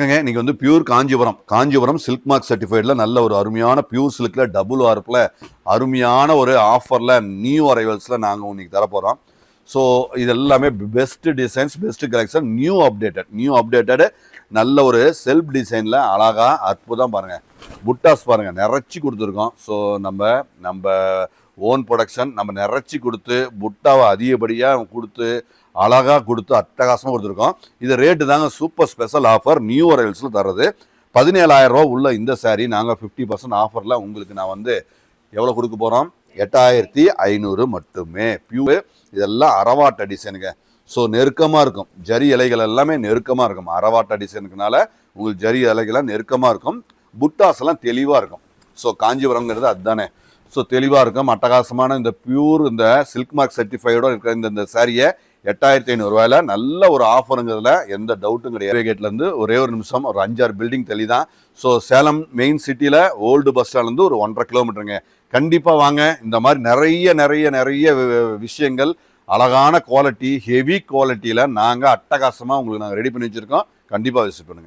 இன்னைக்கு வந்து pure Kanchipuram silk mark சர்டிஃபைட்ல நல்ல ஒரு அருமையான பியூர் சில்க்ல டபுள் ஆர்ப்ல அருமையான ஒரு ஆஃபர்ல நியூ அரைவல்ஸ்ல நாங்கள் இன்னைக்கு தரப்போகிறோம். ஸோ இது எல்லாமே best designs, best collection, new updated நல்ல ஒரு செல்ஃப் டிசைனில் அழகா அற்புதம் பாருங்கள். புட்டாஸ் பாருங்கள் நிறைச்சி கொடுத்துருக்கோம். ஸோ நம்ம ஓன் ப்ரொடக்ஷன், நம்ம நிறைச்சி கொடுத்து புட்டாவை அதிகப்படியாக கொடுத்து அழகாக கொடுத்து அட்டகாசமாக கொடுத்துருக்கோம். இது ரேட்டு தாங்க சூப்பர் ஸ்பெஷல் ஆஃபர் நியூ அரைவல்ஸில் தர்றது. 17,000 ரூபா உள்ள இந்த சாரீ நாங்கள் 50% ஆஃபரில் உங்களுக்கு நான் வந்து எவ்வளோ கொடுக்க போகிறோம்? 8,500 மட்டுமே. பியூர் இதெல்லாம் அரவாட்டை டிசைனுங்க. ஸோ நெருக்கமாக இருக்கும், ஜரி இலைகள் எல்லாமே நெருக்கமாக இருக்கும். அரவாட்டை டிசைனுக்குனால உங்களுக்கு ஜரி இலைகள்லாம் நெருக்கமாக இருக்கும், புட்டாஸ் எல்லாம் தெளிவாக இருக்கும். ஸோ காஞ்சிபுரம்ங்கிறது அதுதானே. ஸோ தெளிவாக இருக்கும், அட்டகாசமான இந்த பியூர் இந்த சில்க் மார்க் சர்டிஃபைடோட இருக்கிற இந்த சாரியை 8,500 ரூபாயில நல்ல ஒரு ஆஃபருங்கிறதுல எந்த டவுட்டும் கிடையாது. கேட்லேருந்து ஒரே ஒரு நிமிஷம், ஒரு 5-6 பில்டிங் தள்ளி தான். ஸோ சேலம் மெயின் சிட்டியில் ஓல்டு பஸ் ஸ்டாண்ட்லேருந்து ஒரு 1.5 கிலோமீட்டருங்க. கண்டிப்பாக வாங்க. இந்த மாதிரி நிறைய விஷயங்கள், அழகான குவாலிட்டி, ஹெவி குவாலிட்டியில் நாங்கள் அட்டகாசமாக உங்களுக்கு நாங்கள் ரெடி பண்ணி வச்சுருக்கோம். கண்டிப்பாக விசிட் பண்ணுங்கள்.